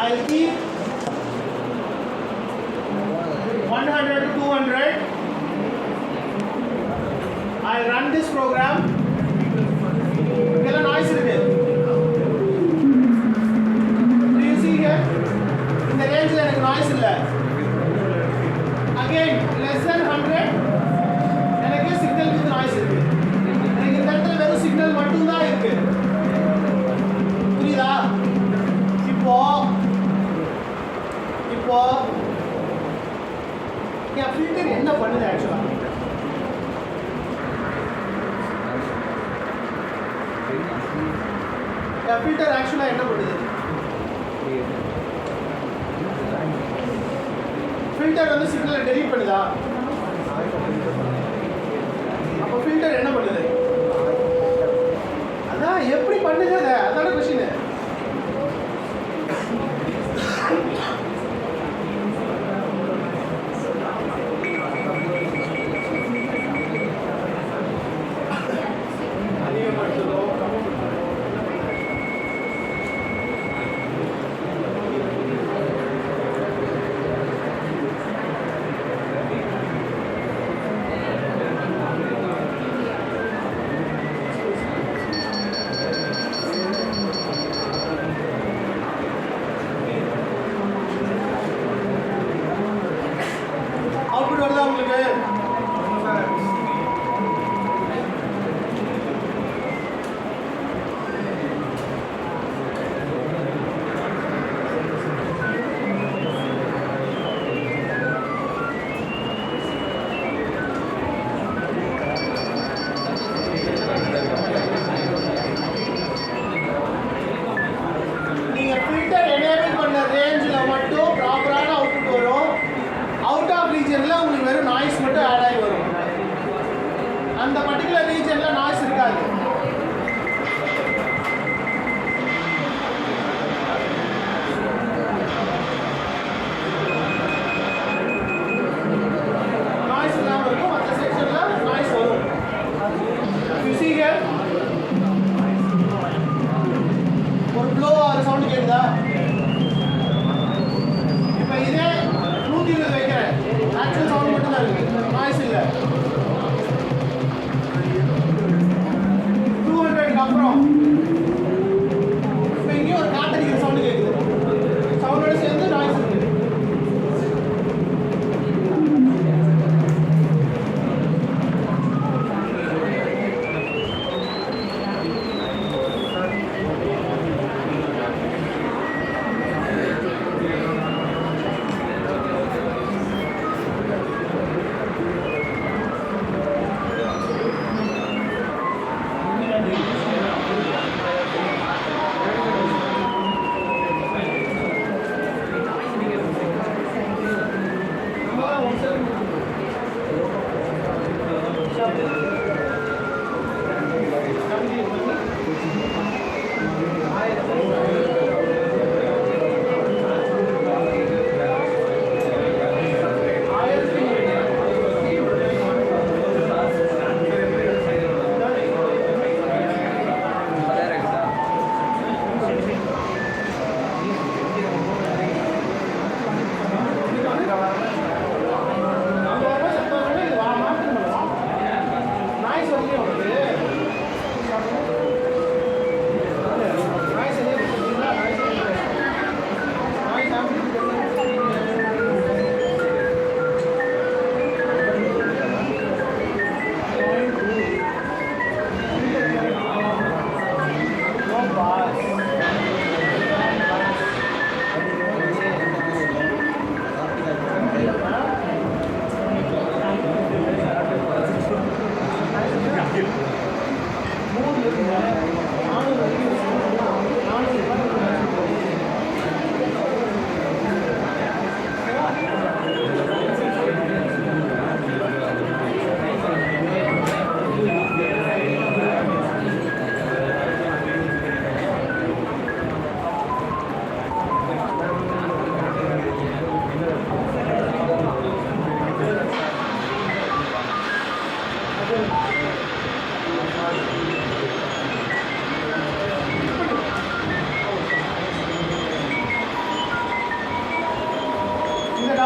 I'll keep 100 to 200. I'll run this program. Get a noise in it. Do you see here? In the range there is noise in there. Again, less than 100. And again signal with noise in it. And in that time, signal மட்டும் தான் இருக்கு. புரியுதா? இப்போ என் filter என்ன பண்ணுது ஆக்சுவலா? என் filter ஆக்சுவலா என்ன பண்ணுது? ஃபில்டர் வந்து சிக்னலை டெலீட் பண்ணுதா? அப்போ ஃபில்டர் என்ன பண்ணுது? அதான் எப்படி பண்ணுது அதை? அதான கொஸ்டின். அந்த பர்టిక్యులர் ரீஜன்ல நாய்ஸ் இருக்காது. நாய்ஸ் இல்லாம இருக்கும். மற்ற செக்ஷன்ல நாய்ஸ் வரும். You see here ஒரு ப்ளோ ஆர் சவுண்ட் கேக்குதா? இப்போ இதே 120 வைக்கிறேன். ஆக்சுவல் சவுண்ட் மட்டும் தான் இருக்கு. நாய்ஸ் இல்ல. அப்புறம் இப்போ இங்கே ஒரு காத்தடிக்கிற சவுண்டு கேட்குது. சவுண்டோட சேர்ந்து நாய்ஸ் இருக்கு.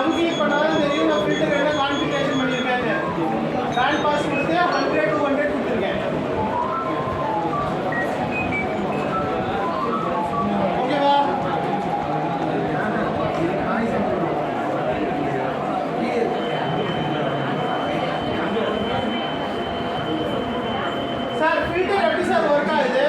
டபுள் கிளிக் பண்ணாலும் தெரியும் நான் ஃபில்டர் என்ன கான்ஃபிகரேஷன் பண்ணியிருக்கேன்னு. பேண்ட் பாஸ் கொடுத்து 100 to 100 கொடுத்துருக்கேன். ஓகேவா? சார் ஃபில்டர் எப்படி சார் ஒர்க் ஆகுது?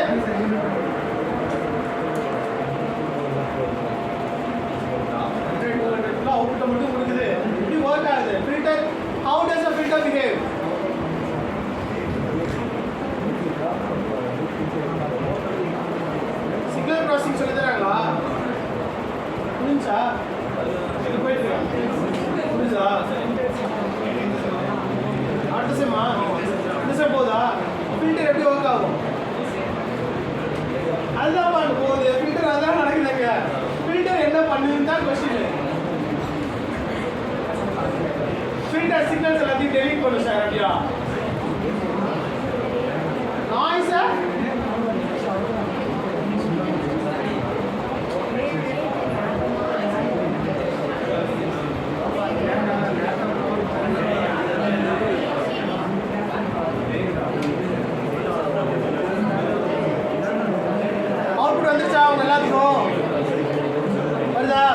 அவுட்ல மட்டும் கொடுக்குது. எப்படி ஒர்க் ஆகுது filter? How does a filter behave? Signal processing சொல்லி தராங்களா? புரிஞ்சா? இது போயிட்டு புரிஞ்சா? அடுத்த செம்மா இந்த செம் போதா? ஃபில்டர் எப்படி ஒர்க் ஆகும்? அதுதான் பண்ண போகுது. ஃபில்டர் அதான் நடக்குதுங்க. ஃபில்டர் என்ன பண்ணுதுன்னு தான் கொஸ்டின். ஃபில்டர் சிக்னல்ஸ் எல்லாத்தையும் டெலீட் பண்ணும் சார். அப்படியா? நாய்ஸ் அவுட்புட் வந்துச்சா அவங்க எல்லாத்துக்கும்? வருதா?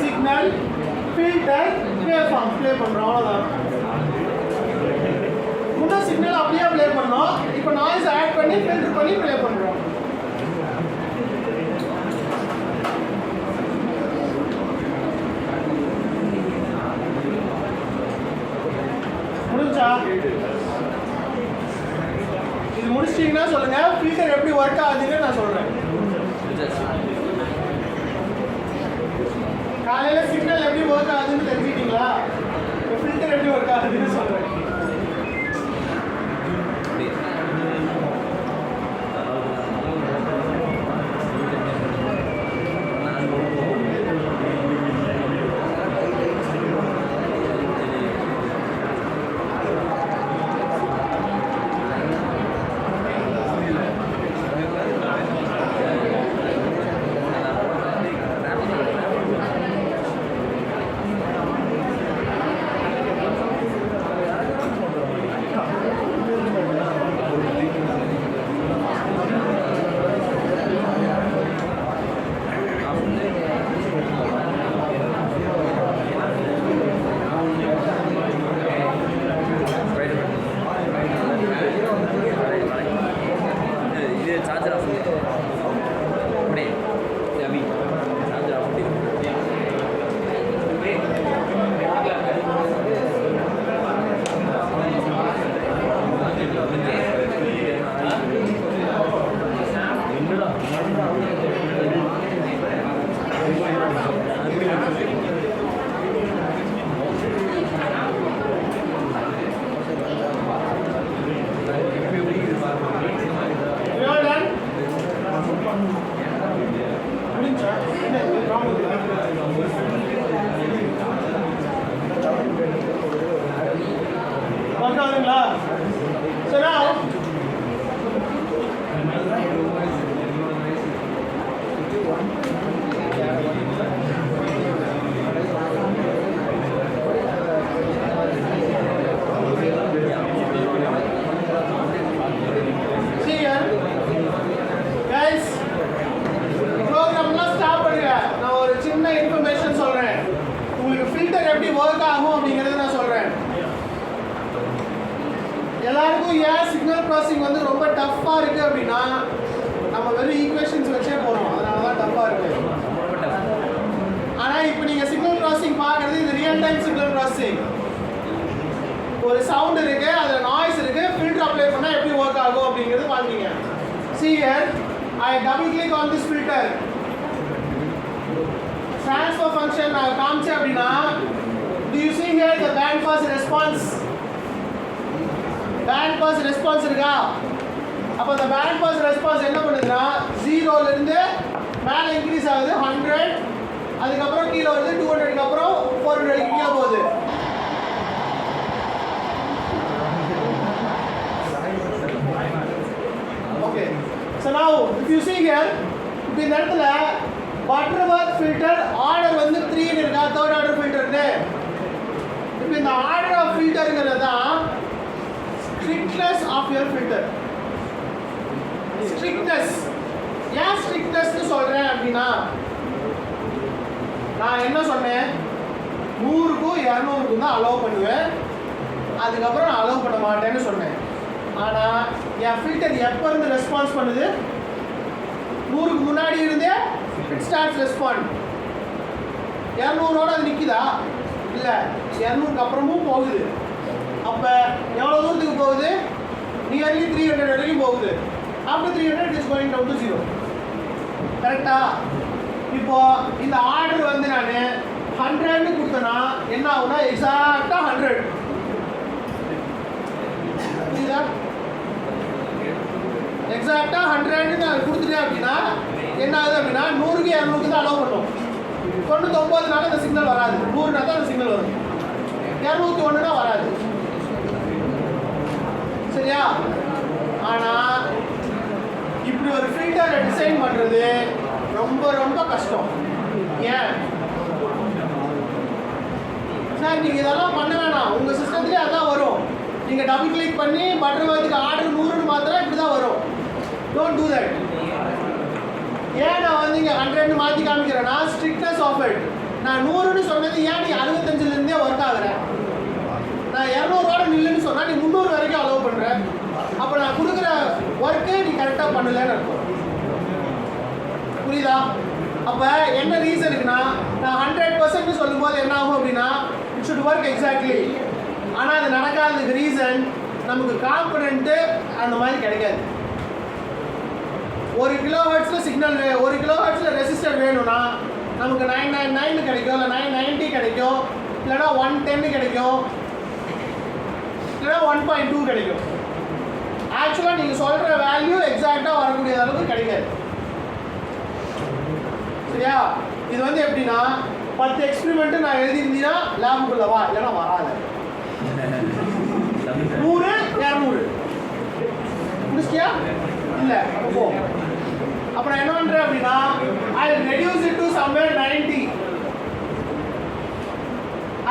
சிக்னல் ஃபில்டர் வேவ்ஃபார்ம் ப்ளே பண்றோம். அவ்வளவுதான். முன்ன சிக்னல் அப்படியே ப்ளே பண்ணோம். இப்போ நாய்ஸ் ஆட் பண்ணி ஃபில்டர் பண்ணி ப்ளே பண்றோம். முடிஞ்சா? இது முடிச்சிட்டீங்கன்னா சொல்லுங்க ஃபில்டர் எப்படி ஒர்க் ஆகுதுன்னு நான் சொல்றேன். காலையில சிக்னல் எப்படி ஒர்க் ஆகுதுன்னு தெரிஞ்சுக்கிட்டீங்களா? ஃபில்டர் எப்படி ஒர்க் ஆகுதுன்னு சொல்றேன். பார்க்காதுங்களா? சரி இன்ஃபர்மேஷன் சொல்றேன். உங்களுக்கு ஃபில்டர் எப்படி ஒர்க் ஆகும் அப்படிங்கறத நான் சொல்றேன். எல்லாருக்கும் ஏன் சிக்னல் ப்ராசஸிங் வந்து ரொம்ப டஃப்பா இருக்கு அப்படின்னா நம்ம வெறும் ஈக்குவேஷன்ஸ் வச்சே போறோம். அதனால தான் டஃப்பா இருக்கு. ஆனா இப்போ நீங்க சிக்னல் ப்ராசஸிங் பார்க்கிறது இது ரியல் டைம் சிக்னல் ப்ராசஸிங். ஒரு சவுண்ட் இருக்கு, அதுல நாய்ஸ் இருக்கு, ஃபில்டர் அப்ளை பண்ணா எப்படி ஒர்க் ஆகும் அப்படிங்கறது பாத்தீங்க. See here, I double click on this filter. Transfer function நான் காமிச்சேன் அப்படின்னா do you see here the band pass response? band pass response இருக்கா? அப்ப the band pass response என்ன பண்ணுதுன்னா 0 ல இருந்து மேல இன்கிரீஸ் ஆகுது 100, அதுக்கு அப்புறம் கீழ வருது 200 க்கு அப்புறம் 400 க்கு கீழ போகுது. you see here, இப்போ இந்த இடத்துல பட்டர்வர்த் ஃபில்டர் ஆர்டர் வந்து 3 ன்னு இருக்கா, தேர்ட் ஆர்டர் ஃபில்டர்னு. இப்போ இந்த ஆர்டர் ஆஃப் ஃபில்டருங்கிறது தான் strictness of your filter. Strictness ஏன் ஸ்ட்ரிக்ட்னஸ்னு சொல்கிறேன் அப்படின்னா, நான் என்ன சொன்னேன், 100க்கும் 200க்கும் தான் அலோவ் பண்ணுவேன், அதுக்கப்புறம் நான் அலோவ் பண்ண மாட்டேன்னு சொன்னேன். ஆனால் என் ஃபில்டர் எப்போ இருந்து ரெஸ்பான்ஸ் பண்ணுது, 100க்கு முன்னாடி இருந்தே இட் ஸ்டார்ட்ஸ் ரெஸ்பாண்ட். 200ஓட அது நிற்குதா? இல்லை, 200க்கு அப்புறமும் போகுது. அப்போ எவ்வளோ தூரத்துக்கு போகுது? நியர்லி 300 வரைக்கும் போகுது. After 300 it is going down to 0. கரெக்டா? இப்போ இந்த ஆர்டர் வந்து நான் 100ன்னு கொடுத்தேன்னா என்ன ஆகுனா எக்ஸாக்டாக 100. புரியுதா? எக்ஸாக்டாக 100ன்னு நான் கொடுத்துட்டேன் அப்படின்னா என்ன ஆகுது அப்படின்னா 100க்கு 200க்கு தான் அலோவ் பண்ணும். 99 இந்த சிக்னல் வராது, 100 தான் அந்த சிக்னல் வரும், 201 வராது. சரியா? ஆனால் இப்படி ஒரு ஃபில்டரை டிசைன் பண்ணுறது ரொம்ப ரொம்ப கஷ்டம். ஏன் சார் நீங்கள் இதெல்லாம் பண்ண வேணாம், உங்கள் சிஸ்டத்துலேயே அதான் வரும். நீங்கள் டபுள் கிளிக் பண்ணி பட்டர்வர்த்துக்கு ஆர்டர் 100ன்னு மாத்திரம் இப்படி தான் வரும். Don't do that. ஏன் நான் வந்து இங்கே 100ன்னு மாற்றி காமிக்கிறேன்னா ஸ்ட்ரிக்ட்னஸ் ஆஃப் இட். நான் 100ன்னு சொன்னது ஏன் நீ 65லேருந்தே ஒர்க் ஆகுறேன், நான் 200ஓட நில்லுன்னு சொன்னால் நீ 300 வரைக்கும் அலோவ் பண்ணுறேன். அப்போ நான் கொடுக்குற ஒர்க்கு நீ கரெக்டாக பண்ணலன்னு இருக்கும். புரியுதா? அப்போ என்ன ரீசனுக்குன்னா, நான் 100% சொல்லும்போது என்ன ஆகும் அப்படின்னா இட் ஷுட் ஒர்க் எக்ஸாக்ட்லி. ஆனால் அது நடக்காததுக்கு ரீசன் நமக்கு காம்பனண்ட்டு அந்த மாதிரி கிடைக்காது. 1 கிலோஹெர்ட்ஸில் சிக்னல் 1 கிலோஹெர்ட்ஸில் ரெசிஸ்டர் வேணும்னா நமக்கு 999 கிடைக்கும், இல்லை 990 கிடைக்கும், இல்லைனா 110 கிடைக்கும், இல்லைனா 1.2 கிடைக்கும். ஆக்சுவலாக நீங்கள் சொல்கிற வேல்யூ எக்ஸாக்டாக வரக்கூடிய அளவுக்கு கிடைக்காது. சரியா? இது வந்து எப்படின்னா 10 எக்ஸ்பிரிமெண்ட்டு நான் எழுதியிருந்தீங்கன்னா லேபுக்குள்ள வா, இல்லைன்னா வராது. 100 200 முடிச்சியா? இல்லை, அப்போ அப்புறம் என்ன பண்ணுறேன் அப்படின்னா I reduce it to somewhere 90,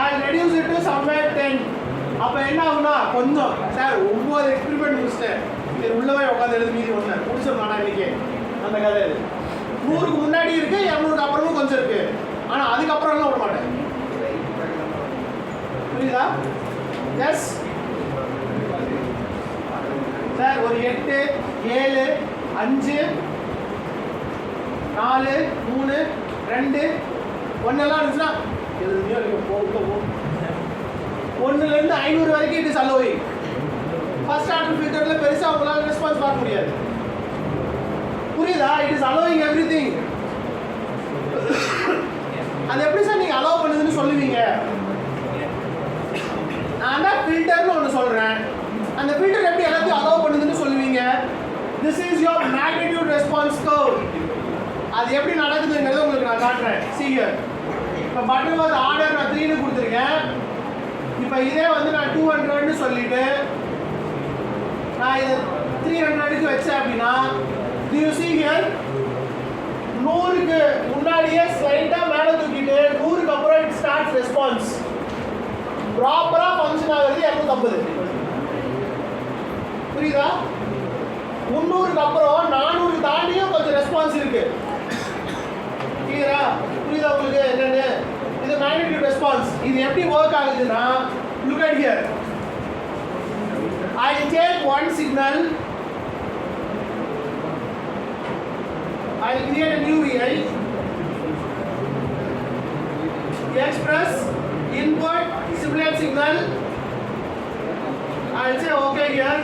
I reduce it to somewhere 10. அப்போ என்ன ஆகுனா கொஞ்சம் சார் 9 எக்ஸ்பிரிமெண்ட் முடிச்சிட்டேன், இது உள்ளவே உட்காந்து எழுதி மீதி ஒன்று முடிச்சிடலாம் இன்னைக்கு. அந்த கதை இது 100க்கு முன்னாடி இருக்கு, 200க்கு அப்புறமும் கொஞ்சம் இருக்கு, ஆனால் அதுக்கப்புறம்லாம் விட மாட்டேன். புரியுதா? Yes sir. ஒரு 8 7 5 4 3 2 1 எல்லாம் இருந்துச்சுன்னா போகும். 1லேருந்து 500 வரைக்கும் it is allowing. First order ஃபில்டரில் பெருசாக உங்களால் ரெஸ்பான்ஸ் பார்க்க முடியாது. புரியுதா? It is allowing every thing எப்படி சார் நீங்கள் அலோவ் பண்ணுதுன்னு சொல்லுவீங்க? நான் தான் ஃபில்டர்னு ஒன்று சொல்கிறேன், அந்த ஃபில்டர் எப்படி எல்லாத்தையும் அலோவ் பண்ணுதுன்னு சொல்லுவீங்க? This is your magnitude response curve. அது எப்படி நடக்குதுங்கிறத உங்களுக்கு நான் காட்டுறேன். சீயர் இப்போ பட்டர்வர்த் ஆர்டர் நான் 3ன்னு கொடுத்துருக்கேன். இப்போ இதே வந்து நான் 200ன்னு சொல்லிட்டு நான் இது 300க்கு வச்சேன் அப்படின்னா do you see here 100க்கு முன்னாடியே ஸ்லைட்டாக மேலே தூக்கிட்டு 100க்கு அப்புறம் இட் ஸ்டார்ட்ஸ் ரெஸ்பான்ஸ். ப்ராப்பராக ஃபங்க்ஷன் ஆகுறது 250. புரியுதா? 300க்கு அப்புறம் 400 தாண்டியும் கொஞ்சம் ரெஸ்பான்ஸ் இருக்கு. கிளியரா? புரியுதா உங்களுக்கு என்னன்னு? இது மேக்னிடியூட் ரெஸ்பான்ஸ். இது எப்படி ஒர்க் ஆகுதுன்னா look at here. I take one signal, I will create a new VI, express input simulate signal. I will say okay here.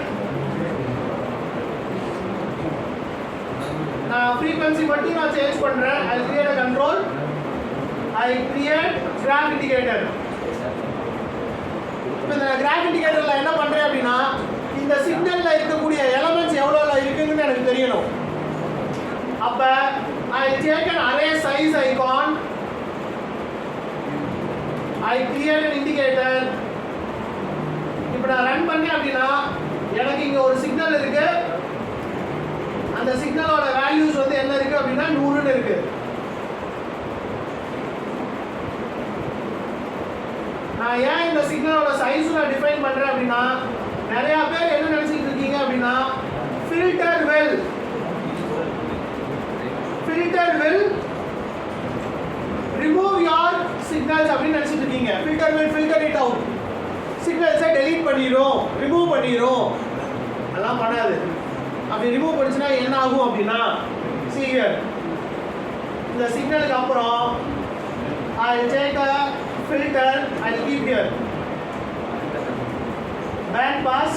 Now frequency மட்டும் நான் சேஞ்ச் பண்றேன். I will create a control. I create graph indicator. இப்போ இந்த graph இண்டிகேட்டர்ல என்ன பண்றேன் அப்படின்னா இந்த சிக்னல்ல இருக்கக்கூடிய எலிமெண்ட்ஸ் எவ்வளவு இருக்குன்னு எனக்கு தெரியணும். அப்ப I take an array size icon, I create an indicator. இப்போ நான் ரன் பண்ணேன் அப்படின்னா எனக்கு இங்க ஒரு சிக்னல் இருக்கு, அந்த அந்த சிக்னலோட வேல்யூஸ் வந்து என்ன இருக்கு அப்படின்னா 100ன்னு இருக்கு. நான் ஏன் இந்த சிக்னலோட சைஸ் நான் டிஃபைன் பண்றேன் அப்படின்னா நிறைய பேர் என்ன நினைச்சிட்டு இருக்கீங்க அப்படின்னா filter well remove your signals அப்படின்னு நினைச்சிட்டு இருக்கீங்க. Filter will filter it out, சிக்னல்ஸை டெலீட் பண்ணிடும், ரிமூவ் பண்ணிடும். அதெல்லாம் பண்ணாது. அப்படி ரிமூவ் பண்ணிச்சுன்னா என்ன ஆகும் அப்படின்னா see here, இந்த சிக்னலுக்கு அப்புறம் I'll take a filter, I'll keep here band pass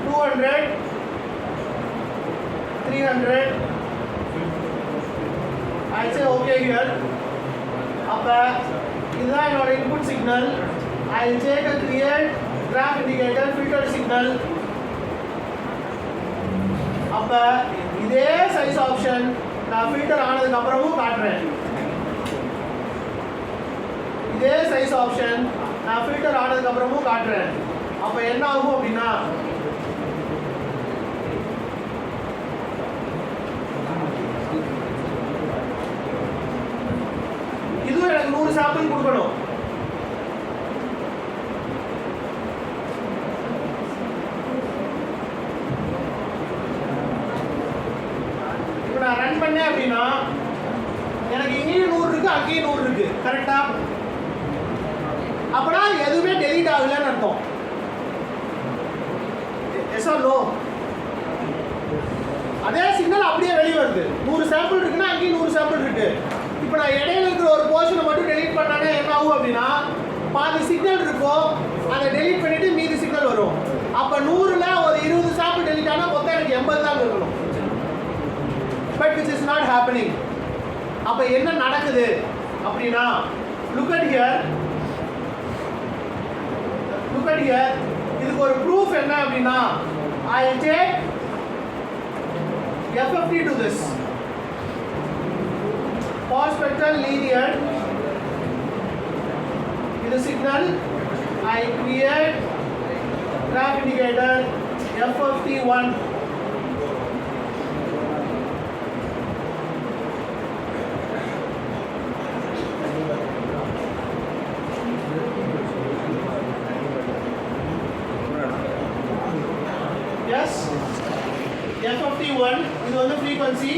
200 300, I'll say okay here. அப்ப இதுதான் என்னோட input signal. I'll take a create graph indicator filter signal. அப்ப இதே சைஸ் ஆப்ஷன் நான் ஃபில்டர் ஆனதுக்கு அப்புறமும் காட்டுறேன். இதே சைஸ் ஆப்ஷன் நான் ஃபில்டர் ஆனதுக்கு அப்புறமும் காட்டுறேன். அப்ப என்ன ஆகும் அப்படின்னா இதுவும் எனக்கு 100 சாம்பிள் கொடுக்கணும். நான் ரன் பண்ணேன் அப்படின்னா எனக்கு இங்கேயும் 100 இருக்கு, அங்கேயும் 100 இருக்கு. கரெக்டா? அப்பனா எதுவுமே டெலீட் ஆகலன்னு அர்த்தம். Yes or no? அதே சிக்னல் அப்படியே வெளியே வருது. 100 சாம்பிள் இருக்குன்னா அங்கேயும் 100 சாம்பிள் இருக்கு. இப்போ நான் இடையில இருக்கிற ஒரு போர்ஷனை மட்டும் டெலீட் பண்ணானே என்ன ஆகும் அப்படின்னா பாதி சிக்னல் இருக்கும், அதை டெலீட் பண்ணிட்டு மீதி சிக்னல் வரும். அப்போ 100ல் ஒரு 20 சாம்பிள் டெலீட் ஆனால் மொத்தம் எனக்கு 80 தான் இருக்கணும். But which is not happening. அப்ப என்ன நடக்குது அப்படினா look at here, இதுக்கு ஒரு proof என்ன அப்படினா I will take FFT to this pause spectral linear. இது signal I create graph indicator FFT1. FFT1 இது வந்து frequency